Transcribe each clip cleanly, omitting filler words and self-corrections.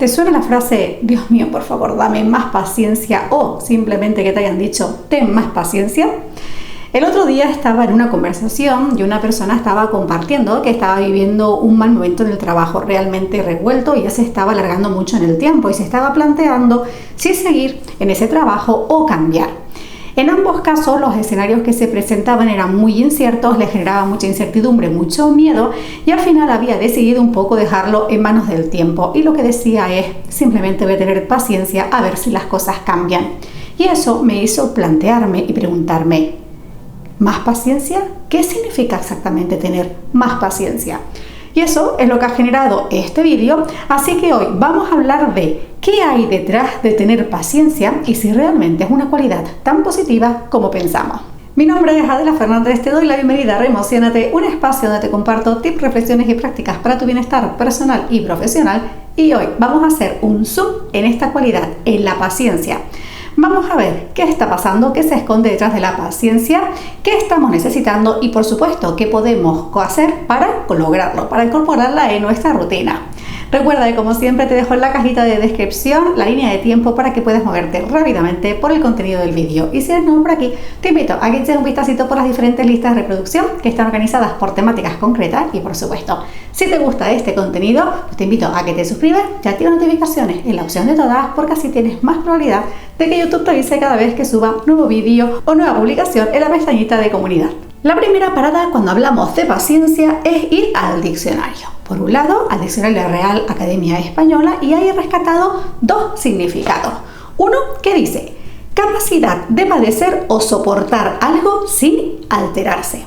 ¿Te suena la frase, Dios mío, por favor, dame más paciencia? O simplemente que te hayan dicho, ten más paciencia. El otro día estaba en una conversación y una persona estaba compartiendo que estaba viviendo un mal momento en el trabajo, realmente revuelto, y ya se estaba alargando mucho en el tiempo y se estaba planteando si seguir en ese trabajo o cambiar. En ambos casos los escenarios que se presentaban eran muy inciertos, le generaba mucha incertidumbre, mucho miedo, y al final había decidido un poco dejarlo en manos del tiempo, y lo que decía es, simplemente voy a tener paciencia a ver si las cosas cambian. Y eso me hizo plantearme y preguntarme, ¿más paciencia? ¿Qué significa exactamente tener más paciencia? Y eso es lo que ha generado este vídeo, así que hoy vamos a hablar de qué hay detrás de tener paciencia y si realmente es una cualidad tan positiva como pensamos. Mi nombre es Adela Fernández, te doy la bienvenida a Reemociónate, un espacio donde te comparto tips, reflexiones y prácticas para tu bienestar personal y profesional, y hoy vamos a hacer un zoom en esta cualidad, en la paciencia. Vamos a ver qué está pasando, qué se esconde detrás de la paciencia, qué estamos necesitando y por supuesto qué podemos hacer para lograrlo, para incorporarla en nuestra rutina. Recuerda que como siempre te dejo en la cajita de descripción la línea de tiempo para que puedas moverte rápidamente por el contenido del vídeo. Y si eres nuevo por aquí, te invito a que eches un vistacito por las diferentes listas de reproducción que están organizadas por temáticas concretas. Y por supuesto, si te gusta este contenido, pues te invito a que te suscribas y activa notificaciones en la opción de todas, porque así tienes más probabilidad de que YouTube te avise cada vez que suba nuevo vídeo o nueva publicación en la pestañita de comunidad. La primera parada cuando hablamos de paciencia es ir al diccionario. Por un lado, al diccionario de la Real Academia Española, y ahí he rescatado dos significados. Uno que dice, capacidad de padecer o soportar algo sin alterarse.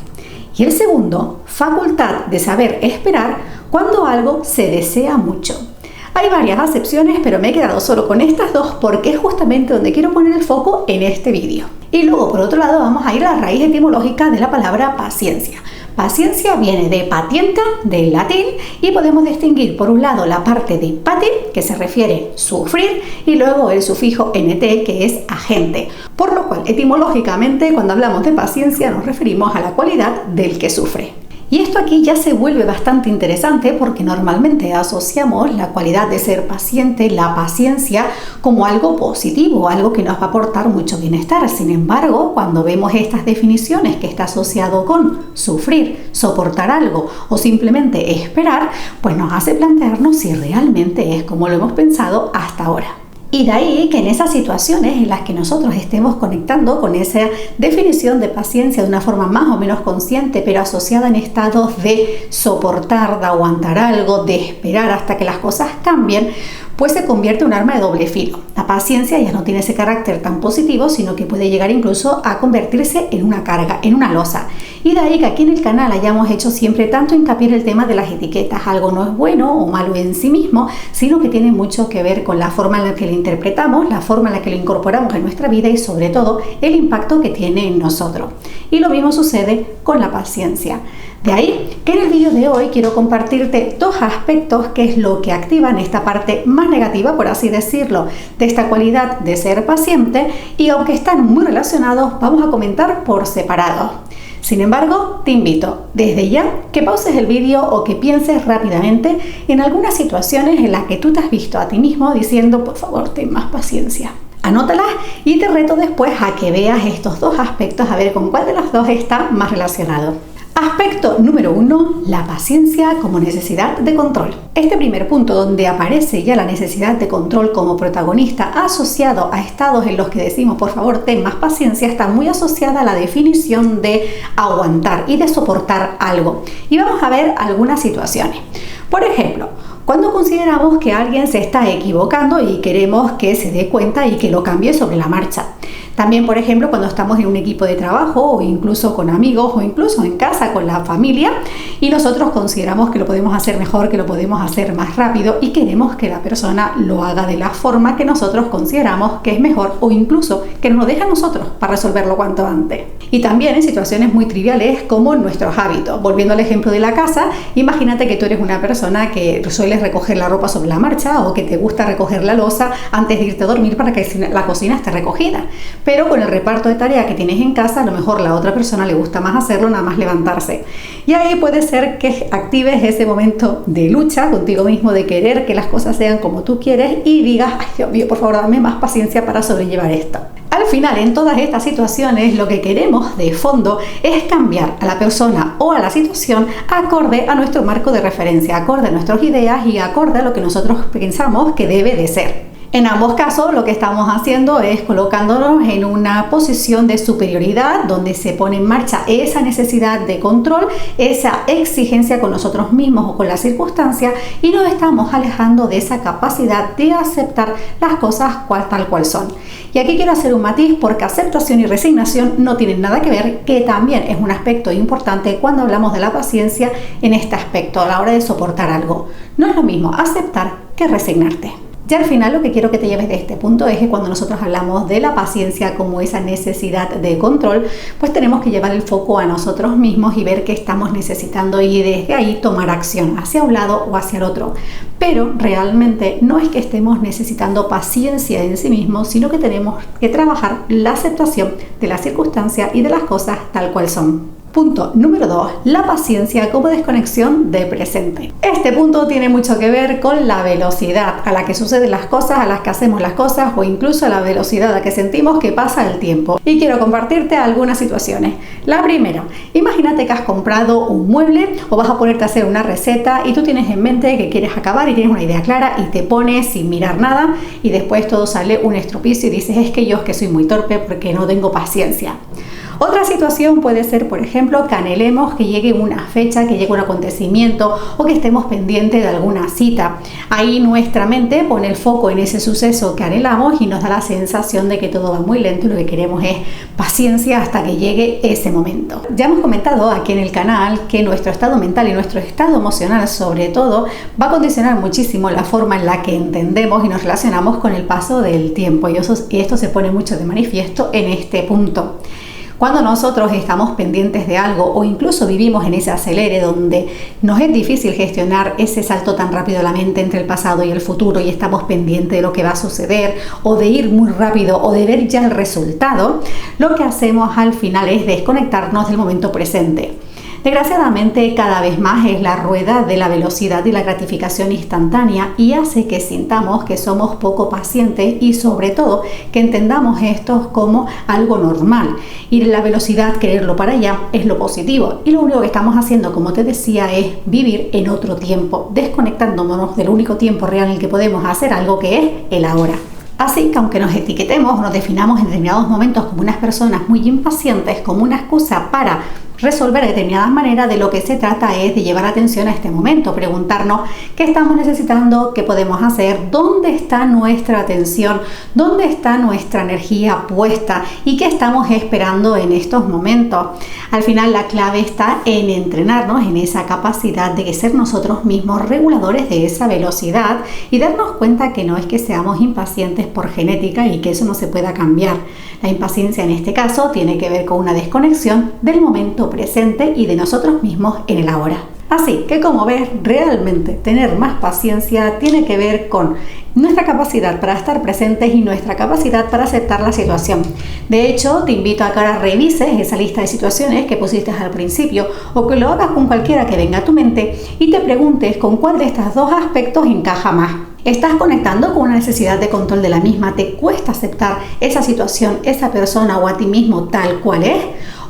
Y el segundo, facultad de saber esperar cuando algo se desea mucho. Hay varias acepciones, pero me he quedado solo con estas dos porque es justamente donde quiero poner el foco en este vídeo. Y luego, por otro lado, vamos a ir a la raíz etimológica de la palabra paciencia. Paciencia viene de patienta, del latín, y podemos distinguir por un lado la parte de pati, que se refiere a sufrir, y luego el sufijo nt, que es agente. Por lo cual, etimológicamente, cuando hablamos de paciencia nos referimos a la cualidad del que sufre. Y esto aquí ya se vuelve bastante interesante porque normalmente asociamos la cualidad de ser paciente, la paciencia, como algo positivo, algo que nos va a aportar mucho bienestar. Sin embargo, cuando vemos estas definiciones que está asociado con sufrir, soportar algo o simplemente esperar, pues nos hace plantearnos si realmente es como lo hemos pensado hasta ahora. Y de ahí que en esas situaciones en las que nosotros estemos conectando con esa definición de paciencia de una forma más o menos consciente, pero asociada en estados de soportar, de aguantar algo, de esperar hasta que las cosas cambien, pues se convierte en un arma de doble filo. La paciencia ya no tiene ese carácter tan positivo, sino que puede llegar incluso a convertirse en una carga, en una losa. Y de ahí que aquí en el canal hayamos hecho siempre tanto hincapié en el tema de las etiquetas. Algo no es bueno o malo en sí mismo, sino que tiene mucho que ver con la forma en la que lo interpretamos, la forma en la que lo incorporamos en nuestra vida y sobre todo el impacto que tiene en nosotros. Y lo mismo sucede con la paciencia. De ahí que en el vídeo de hoy quiero compartirte dos aspectos que es lo que activan esta parte más negativa, por así decirlo, de esta cualidad de ser paciente, y aunque están muy relacionados, vamos a comentar por separado. Sin embargo, te invito desde ya que pauses el vídeo o que pienses rápidamente en algunas situaciones en las que tú te has visto a ti mismo diciendo, por favor, ten más paciencia. Anótalas y te reto después a que veas estos dos aspectos, a ver con cuál de los dos está más relacionado. Aspecto número 1, la paciencia como necesidad de control. Este primer punto, donde aparece ya la necesidad de control como protagonista asociado a estados en los que decimos por favor ten más paciencia, está muy asociada a la definición de aguantar y de soportar algo. Y vamos a ver algunas situaciones. Por ejemplo, cuando consideramos que alguien se está equivocando y queremos que se dé cuenta y que lo cambie sobre la marcha. También, por ejemplo, cuando estamos en un equipo de trabajo o incluso con amigos o incluso en casa con la familia y nosotros consideramos que lo podemos hacer mejor, que lo podemos hacer más rápido y queremos que la persona lo haga de la forma que nosotros consideramos que es mejor o incluso que nos lo deje a nosotros para resolverlo cuanto antes. Y también en situaciones muy triviales como en nuestros hábitos. Volviendo al ejemplo de la casa, imagínate que tú eres una persona que sueles recoger la ropa sobre la marcha o que te gusta recoger la loza antes de irte a dormir para que la cocina esté recogida. pero con el reparto de tareas que tienes en casa, a lo mejor la otra persona le gusta más hacerlo, nada más levantarse. Y ahí puede ser que actives ese momento de lucha contigo mismo, de querer que las cosas sean como tú quieres y digas, ay Dios mío, por favor, dame más paciencia para sobrellevar esto. Al final, en todas estas situaciones, lo que queremos de fondo es cambiar a la persona o a la situación acorde a nuestro marco de referencia, acorde a nuestras ideas y acorde a lo que nosotros pensamos que debe de ser. En ambos casos, lo que estamos haciendo es colocándonos en una posición de superioridad donde se pone en marcha esa necesidad de control, esa exigencia con nosotros mismos o con las circunstancias, y nos estamos alejando de esa capacidad de aceptar las cosas tal cual son. Y aquí quiero hacer un matiz porque aceptación y resignación no tienen nada que ver, que también es un aspecto importante cuando hablamos de la paciencia en este aspecto, a la hora de soportar algo. No es lo mismo aceptar que resignarte. Ya al final lo que quiero que te lleves de este punto es que cuando nosotros hablamos de la paciencia como esa necesidad de control, pues tenemos que llevar el foco a nosotros mismos y ver qué estamos necesitando y desde ahí tomar acción hacia un lado o hacia el otro. Pero realmente no es que estemos necesitando paciencia en sí mismos, sino que tenemos que trabajar la aceptación de las circunstancias y de las cosas tal cual son. Punto número 2, la paciencia como desconexión del presente. Este punto tiene mucho que ver con la velocidad a la que suceden las cosas, a las que hacemos las cosas o incluso a la velocidad a la que sentimos que pasa el tiempo. Y quiero compartirte algunas situaciones. La primera, imagínate que has comprado un mueble o vas a ponerte a hacer una receta y tú tienes en mente que quieres acabar y tienes una idea clara y te pones sin mirar nada y después todo sale un estropicio y dices, es que yo es que soy muy torpe porque no tengo paciencia. Otra situación puede ser, por ejemplo, que anhelemos que llegue una fecha, que llegue un acontecimiento o que estemos pendientes de alguna cita. Ahí nuestra mente pone el foco en ese suceso que anhelamos y nos da la sensación de que todo va muy lento y lo que queremos es paciencia hasta que llegue ese momento. Ya hemos comentado aquí en el canal que nuestro estado mental y nuestro estado emocional, sobre todo, va a condicionar muchísimo la forma en la que entendemos y nos relacionamos con el paso del tiempo y esto se pone mucho de manifiesto en este punto. Cuando nosotros estamos pendientes de algo o incluso vivimos en ese acelere donde nos es difícil gestionar ese salto tan rápido de la mente entre el pasado y el futuro y estamos pendientes de lo que va a suceder o de ir muy rápido o de ver ya el resultado, lo que hacemos al final es desconectarnos del momento presente. Desgraciadamente, cada vez más es la rueda de la velocidad y la gratificación instantánea y hace que sintamos que somos poco pacientes y sobre todo que entendamos esto como algo normal. Y la velocidad, quererlo para allá, es lo positivo. Y lo único que estamos haciendo, como te decía, es vivir en otro tiempo, desconectándonos del único tiempo real en el que podemos hacer algo, que es el ahora. Así que aunque nos etiquetemos o nos definamos en determinados momentos como unas personas muy impacientes, como una excusa para resolver de determinadas maneras, de lo que se trata es de llevar atención a este momento, preguntarnos qué estamos necesitando, qué podemos hacer, dónde está nuestra atención, dónde está nuestra energía puesta y qué estamos esperando en estos momentos. Al final la clave está en entrenarnos en esa capacidad de ser nosotros mismos reguladores de esa velocidad y darnos cuenta que no es que seamos impacientes por genética y que eso no se pueda cambiar. La impaciencia en este caso tiene que ver con una desconexión del momento presente y de nosotros mismos en el ahora. Así que, como ves, realmente tener más paciencia tiene que ver con nuestra capacidad para estar presentes y nuestra capacidad para aceptar la situación. De hecho, te invito a que ahora revises esa lista de situaciones que pusiste al principio o que lo hagas con cualquiera que venga a tu mente y te preguntes con cuál de estos dos aspectos encaja más. ¿Estás conectando con una necesidad de control de la misma? ¿Te cuesta aceptar esa situación, esa persona o a ti mismo tal cual es?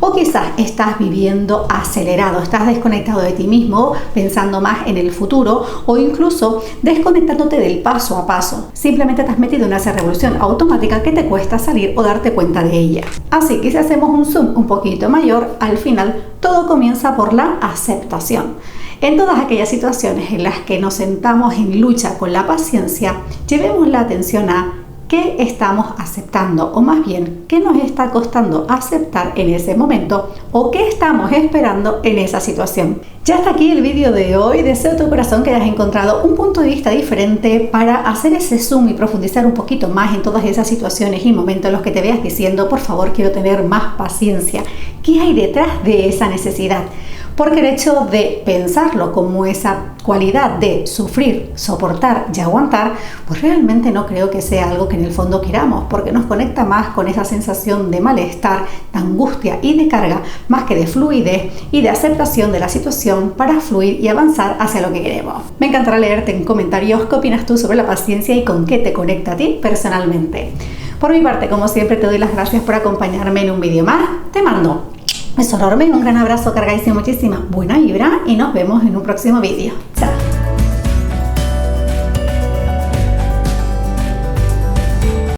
O quizás estás viviendo acelerado, estás desconectado de ti mismo, pensando más en el futuro o incluso desconectándote del paso a paso. Simplemente te has metido en esa revolución automática que te cuesta salir o darte cuenta de ella. Así que si hacemos un zoom un poquito mayor, al final todo comienza por la aceptación. En todas aquellas situaciones en las que nos sentamos en lucha con la paciencia, llevemos la atención a qué estamos aceptando o más bien qué nos está costando aceptar en ese momento o qué estamos esperando en esa situación. Ya está aquí el vídeo de hoy. Deseo de todo corazón que hayas encontrado un punto de vista diferente para hacer ese zoom y profundizar un poquito más en todas esas situaciones y momentos en los que te veas diciendo, por favor, quiero tener más paciencia. ¿Qué hay detrás de esa necesidad? Porque el hecho de pensarlo como esa cualidad de sufrir, soportar y aguantar, pues realmente no creo que sea algo que en el fondo queramos, porque nos conecta más con esa sensación de malestar, de angustia y de carga, más que de fluidez y de aceptación de la situación para fluir y avanzar hacia lo que queremos. Me encantará leerte en comentarios qué opinas tú sobre la paciencia y con qué te conecta a ti personalmente. Por mi parte, como siempre, te doy las gracias por acompañarme en un vídeo más. Te mando un beso enorme, un gran abrazo cargadísimo, muchísima buena vibra y nos vemos en un próximo vídeo. Chao.